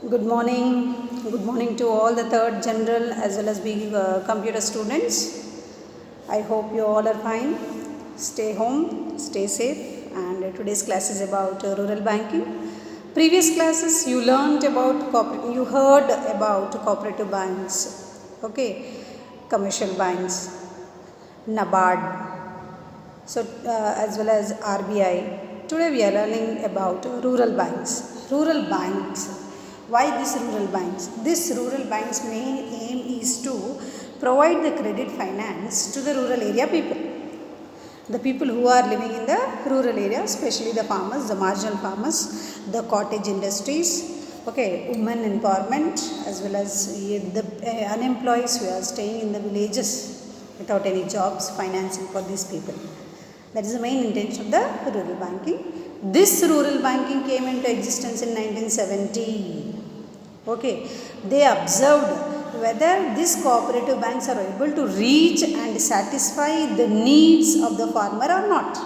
Good morning. Good morning to all the third general as well as computer students. I hope you all are fine. Stay home, stay safe. And today's class is about rural banking. Previous classes you learned about you heard about cooperative banks. Okay, commercial banks, NABARD. So as well as RBI. Today we are learning about rural banks. Rural banks. Why these rural banks? This rural banks main aim is to provide the credit finance to the rural area people. The people who are living in the rural area, especially the farmers, the marginal farmers, the cottage industries, okay, women empowerment as well as the unemployed who are staying in the villages without any jobs, financing for these people. That is the main intention of the rural banking. This rural banking came into existence in 1970. Okay, they observed whether these cooperative banks are able to reach and satisfy the needs of the farmer or not.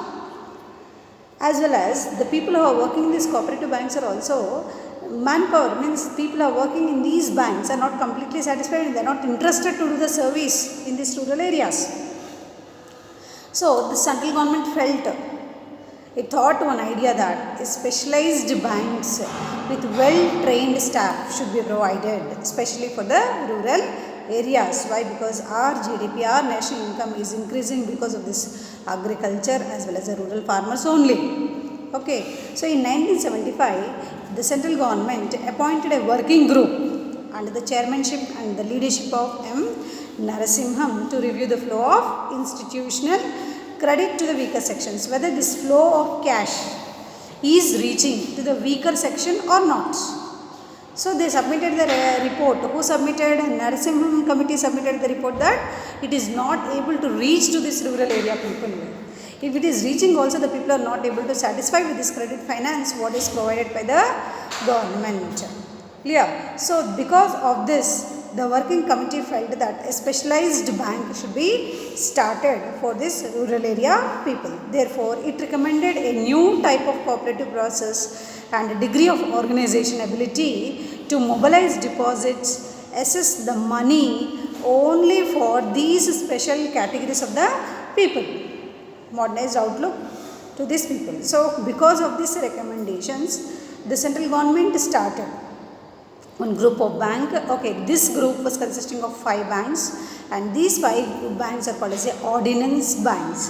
As well as the people who are working in these cooperative banks are also manpower, means people are working in these banks are not completely satisfied and they are not interested to do the service in these rural areas. So the central government felt, it thought one idea that specialized banks with well-trained staff should be provided, especially for the rural areas. Why? Because our GDP, our national income is increasing because of this agriculture as well as the rural farmers only. Okay, so in 1975, the central government appointed a working group under the chairmanship and the leadership of M. Narasimham to review the flow of institutional credit to the weaker sections, whether this flow of cash is reaching to the weaker section or not. So they submitted the report. Who submitted? Narasimham committee submitted the report that it is not able to reach to this rural area people. If it is reaching also, the people are not able to satisfy with this credit finance what is provided by the government. Clear? So because of this, the working committee felt that a specialized bank should be started for this rural area people. Therefore, it recommended a new type of cooperative process and a degree of organization ability to mobilize deposits, assess the money only for these special categories of the people. Modernized outlook to these people. So, because of these recommendations, the central government started one group of bank. Okay, this group was consisting of 5 banks, and these 5 banks are called as the ordinance banks.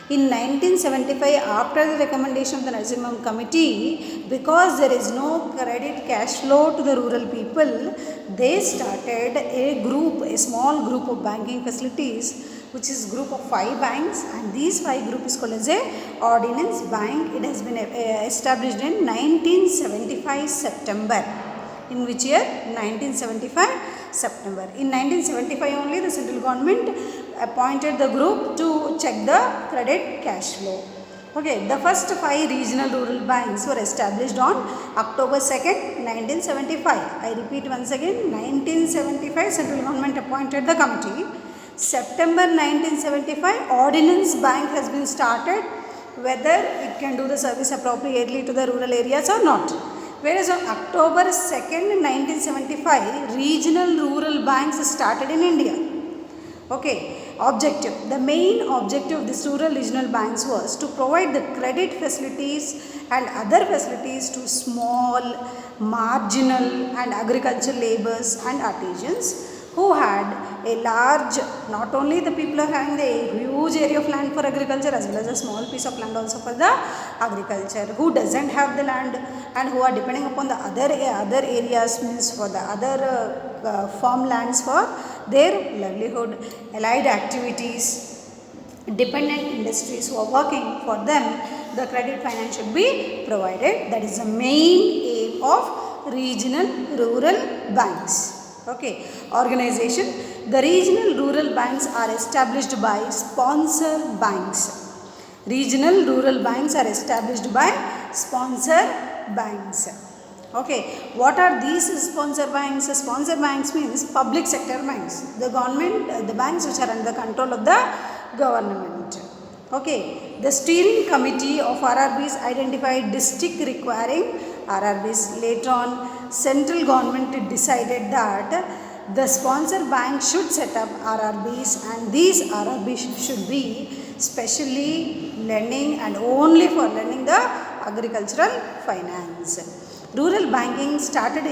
In 1975, after the recommendation of the Narasimham committee, because there is no credit cash flow to the rural people, they started a group, a small group of banking facilities, which is group of 5 banks, and these 5 group is called as a ordinance bank. It has been established in 1975 September. In which year? 1975 September. In 1975 only the central government appointed the group to check the credit cash flow. Okay, the first 5 regional rural banks were established on October 2nd, 1975. I repeat once again, 1975 central government appointed the committee. September 1975 ordinance bank has been started, whether it can do the service appropriately to the rural areas or not. Whereas on October 2nd, 1975, regional rural banks started in India. Okay, objective. The main objective of these rural regional banks was to provide the credit facilities and other facilities to small, marginal and agricultural laborers and artisans who had a large, not only the people are having the huge area of land for agriculture as well as a small piece of land also for the agriculture, who doesn't have the land and who are depending upon the other areas, means for the other farmlands for their livelihood, allied activities, dependent industries who are working for them, the credit finance should be provided. That is the main aim of regional rural banks. Okay, organization. The regional rural banks are established by sponsor banks. Regional rural banks are established by sponsor banks. Okay, what are these sponsor banks? Sponsor banks means public sector banks. The government, the banks which are under the control of the government. Okay, the steering committee of RRBs identified district requiring RRBs. Later on, central government decided that the sponsor bank should set up RRBs, and these RRBs should be specially lending and only for lending the agricultural finance. Rural banking started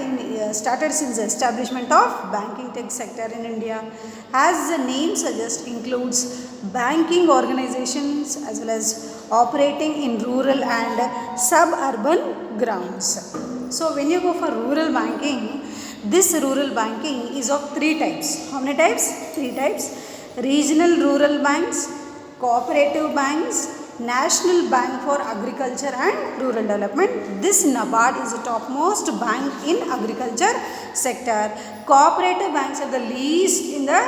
since the establishment of banking tech sector in India. As the name suggests, includes banking organizations as well as operating in rural and suburban grounds. So when you go for rural banking, this rural banking is of three types. How many types? Three types. Regional rural banks, cooperative banks, National Bank for Agriculture and Rural Development. This NABARD is the topmost bank in agriculture sector. Cooperative banks are the least in the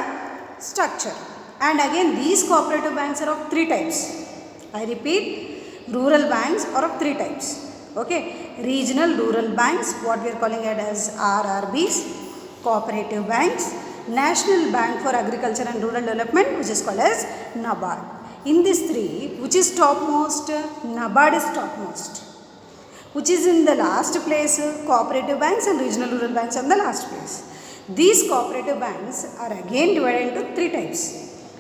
structure. And again, these cooperative banks are of three types. I repeat, rural banks are of three types. Okay, regional rural banks, what we are calling it as RRBs, cooperative banks, National Bank for Agriculture and Rural Development, which is called as NABARD. In these three, which is topmost? NABARD is topmost. Which is in the last place? Cooperative banks and regional rural banks are in the last place. These cooperative banks are again divided into three types.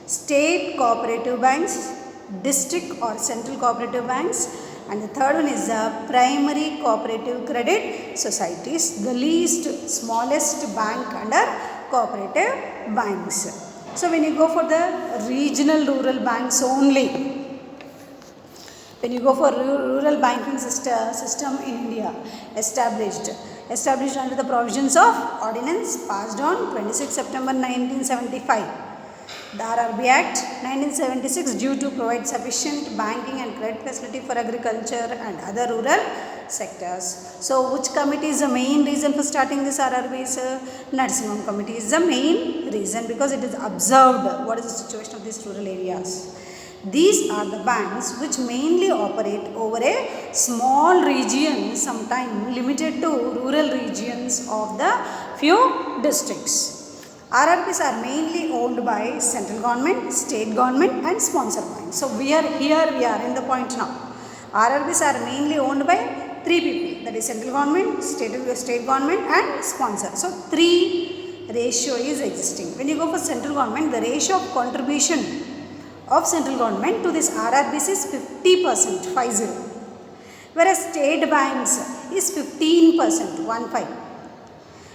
State cooperative banks, district or central cooperative banks, and the third one is the primary cooperative credit societies, the least smallest bank under cooperative banks. So when you go for the regional rural banks only, when you go for rural banking system in India, established under the provisions of ordinance passed on 26 September 1975. The RRB Act 1976 due to provide sufficient banking and credit facility for agriculture and other rural sectors. So which committee is the main reason for starting this RRBs? Narasimham committee is the main reason because it is observed what is the situation of these rural areas. These are the banks which mainly operate over a small region, sometimes limited to rural regions of the few districts. RRBs are mainly owned by central government, state government and sponsor banks. So we are in the point now. RRBs are mainly owned by three people, that is central government, state government and sponsor. So three ratio is existing. When you go for central government, the ratio of contribution of central government to this RRBs is 50%, 50. Whereas state banks is 15%, 15.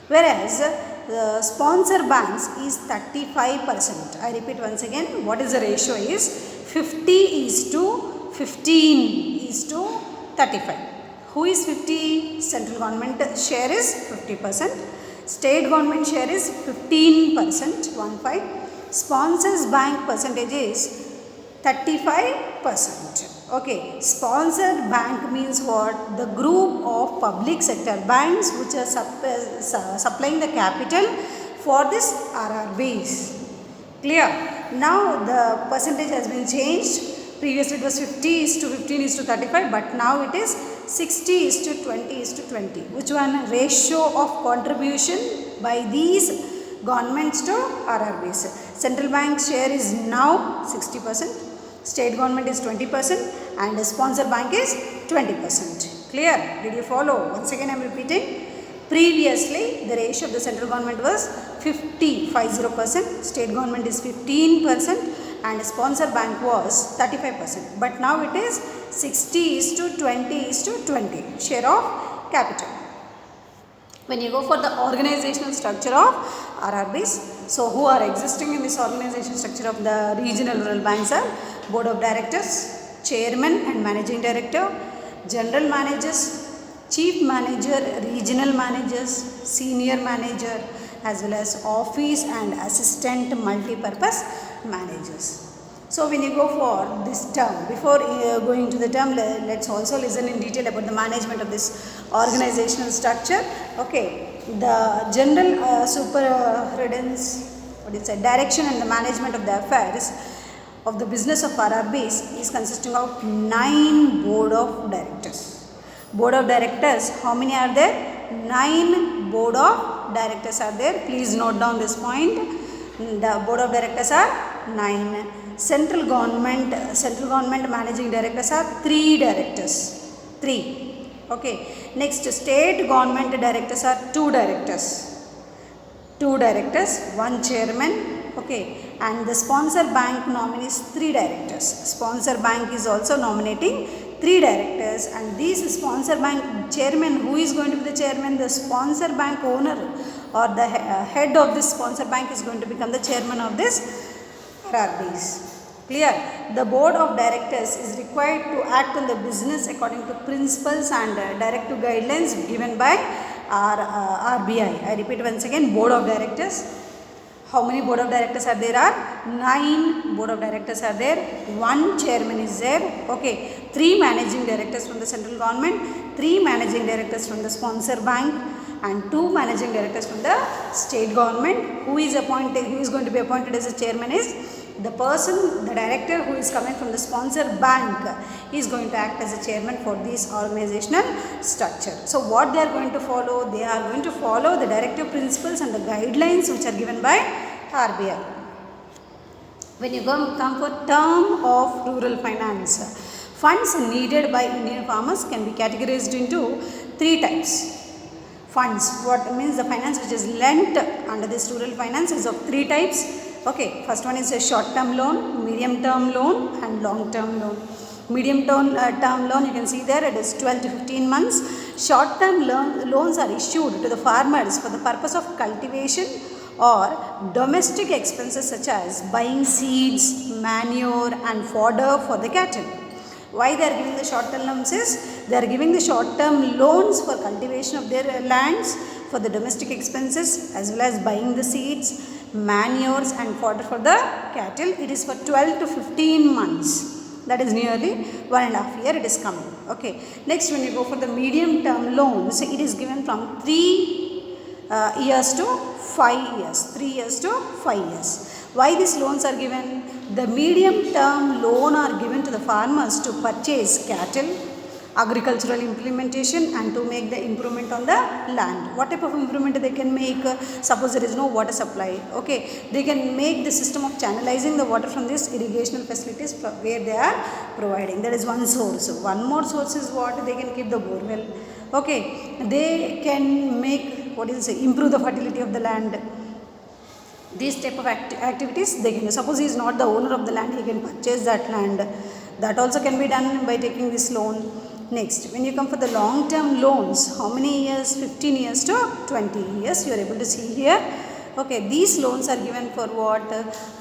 Whereas the sponsor banks is 35%. I repeat once again, what is the ratio is 50 is to 15 is to 35. Who is 50? Central government share is 50%. State government share is 15%, 15. Sponsors bank percentage is 35%. Okay, sponsored bank means what? The group of public sector banks which are supplying the capital for this RRBs. Clear? Now the percentage has been changed. Previously it was 50 is to 15 is to 35, but now it is 60 is to 20 is to 20. Which one? Ratio of contribution by these governments to RRBs. Central bank share is now 60%. State government is 20% and the sponsor bank is 20%. Clear? Did you follow? Once again I am repeating. Previously the ratio of the central government was 50%, state government is 15% and sponsor bank was 35%. But now it is 60 is to 20 is to 20 share of capital. When you go for the organizational structure of RRBs, so who are existing in this organizational structure of the regional rural banks are board of directors, chairman and managing director, general managers, chief manager, regional managers, senior manager as well as office and assistant multi-purpose managers. So when you go for this term, before going to the term, let's also listen in detail about the management of this organizational structure. Okay, the general superintendence, direction and the management of the affairs of the business of RRBs is consisting of 9 board of directors. Board of directors, how many are there? 9 board of directors are there. Please note down this point. The board of directors are 9. Central government managing directors are 3 directors. 3. Okay. Next, state government directors are two directors. Two directors, one chairman. Okay. And the sponsor bank nominees three directors. Sponsor bank is also nominating three directors, and these sponsor bank chairman, who is going to be the chairman? The sponsor bank owner or the head of this sponsor bank is going to become the chairman of this RRBs. Clear? The board of directors is required to act on the business according to principles and directive guidelines given by RBI. I repeat once again, board of directors. How many board of directors are there? Are 9 board of directors are there. 1 chairman is there. Okay. 3 managing directors from the central government, 3 managing directors from the sponsor bank, and 2 managing directors from the state government. Who is going to be appointed as a chairman is the person, the director who is coming from the sponsor bank is going to act as a chairman for this organizational structure. So what they are going to follow? They are going to follow the directive principles and the guidelines which are given by RBI. When you come for term of rural finance, funds needed by Indian farmers can be categorized into 3 types. Funds, what means the finance which is lent under this rural finance is of 3 types. Okay, first one is a short term loan, medium term loan, and long term loan. Medium term loan, you can see there, it is 12 to 15 months. Short term loans are issued to the farmers for the purpose of cultivation or domestic expenses such as buying seeds, manure, and fodder for the cattle. Why they are giving the short term loans is, they are giving the short term loans for cultivation of their lands, for the domestic expenses, as well as buying the seeds, manures, and fodder for the cattle. It is for 12 to 15 months. That is nearly 1.5 years it is coming. Okay. Next, when you go for the medium term loans, it is given from 3 years to 5 years. 3 years to 5 years. Why these loans are given? The medium term loan are given to the farmers to purchase cattle, agricultural implementation, and to make the improvement on the land. What type of improvement they can make? Suppose there is no water supply. Okay, they can make the system of channelizing the water from these irrigational facilities where they are providing. That is one source. One more source is what? They can keep the borewell. Okay, they can make, improve the fertility of the land. These type of activities they can do. Suppose he is not the owner of the land, he can purchase that land. That also can be done by taking this loan. Next, when you come for the long term loans, how many years? 15 years to 20 years you are able to see here. Okay, these loans are given for what?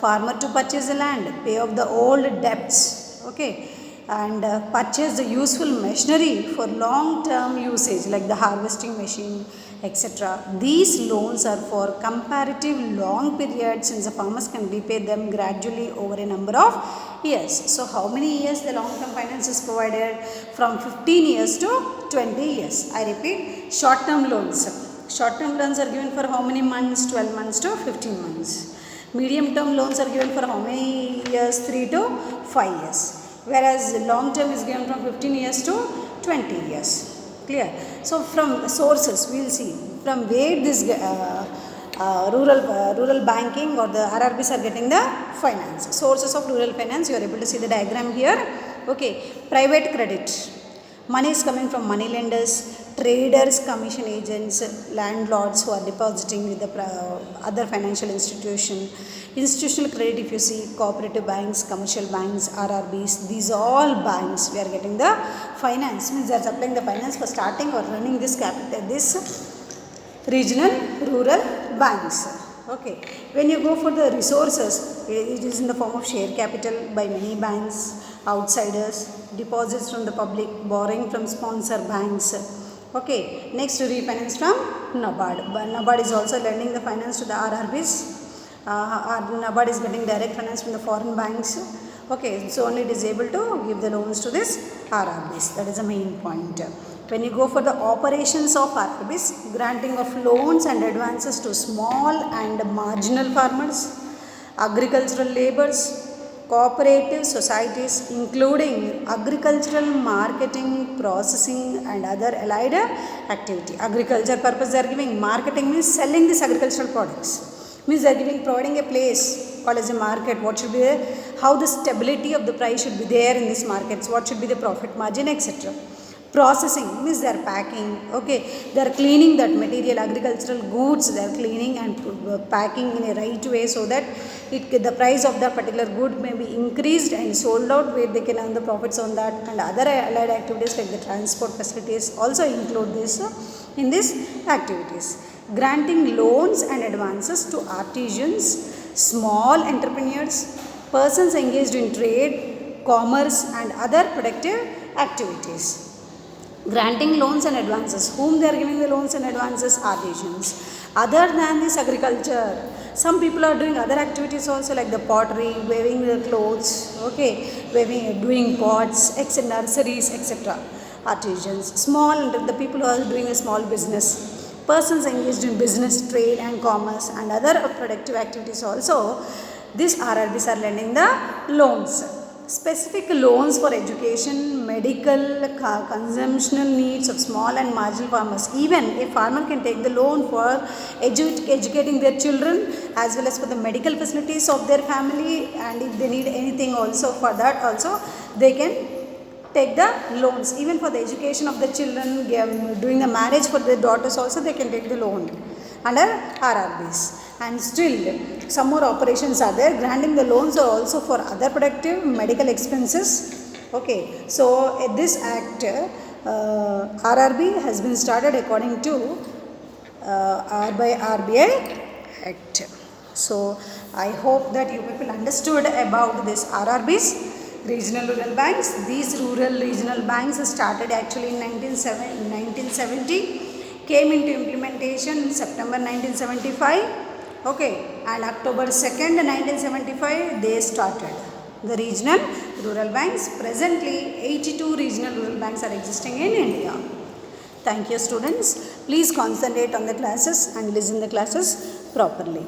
Farmer to purchase the land, pay off the old debts. Okay, and purchase the useful machinery for long term usage like the harvesting machine, etc. These loans are for comparative long period, since the farmers can repay them gradually over a number of years. So how many years the long term finance is provided? From 15 years to 20 years. I repeat, short term loans. Short term loans are given for how many months? 12 months to 15 months. Medium term loans are given for how many years? 3 to 5 years. Whereas long term is given from 15 years to 20 years. Clear? So from sources we will see from where this rural banking or the RRBs are getting the finance. Sources of rural finance, you are able to see the diagram here. Okay, private credit. Money is coming from money lenders, traders, commission agents, landlords who are depositing with the other financial institution. Institutional credit, if you see, cooperative banks, commercial banks, RRBs, these all banks we are getting the finance. Means they are supplying the finance for starting or running this regional rural banks. Okay, when you go for the resources, it is in the form of share capital by many banks, outsiders, deposits from the public, borrowing from sponsor banks. Okay, next refinance from NABARD. NABARD is also lending the finance to the RRBs. NABARD is getting direct finance from the foreign banks. Okay, so only it is able to give the loans to this RRBs. That is the main point. When you go for the operations of RRBs, granting of loans and advances to small and marginal farmers, agricultural laborers, cooperative societies including agricultural marketing, processing, and other allied activity. Agriculture purpose they are giving. Marketing means selling these agricultural products. Means they are providing a place called as a market. What should be how the stability of the price should be there in these markets. What should be the profit margin, etc. processing means they are packing, okay, they are cleaning that material, agricultural goods they are cleaning and packing in a right way so that the price of that particular good may be increased and sold out where they can earn the profits on that. And other allied activities like the transport facilities also include this in these activities. Granting loans and advances to artisans, small entrepreneurs, persons engaged in trade, commerce and other productive activities. Granting loans and advances. Whom they are giving the loans and advances? Artisans. Other than this agriculture, some people are doing other activities also like the pottery, weaving the clothes, okay, doing pots, etc., nurseries, etc. Artisans. Small, the people who are doing a small business. Persons engaged in business, trade and commerce and other productive activities also. These RRBs are lending the loans. Specific loans for education, medical, consumptional needs of small and marginal farmers. Even a farmer can take the loan for educating their children as well as for the medical facilities of their family, and if they need anything also for that also they can take the loans. Even for the education of the children, doing the marriage for their daughters also they can take the loan under RRBs. And still some more operations are there. Granting the loans are also for other productive medical expenses. Okay, so this act RRB has been started according to by RBI Act. So I hope that you people understood about this RRBs, regional rural banks. These rural regional banks started actually in 1970, came into implementation in September 1975. Okay, and October 2nd, 1975, they started the regional rural banks. Presently, 82 regional rural banks are existing in India. Thank you, students. Please concentrate on the classes and listen the classes properly.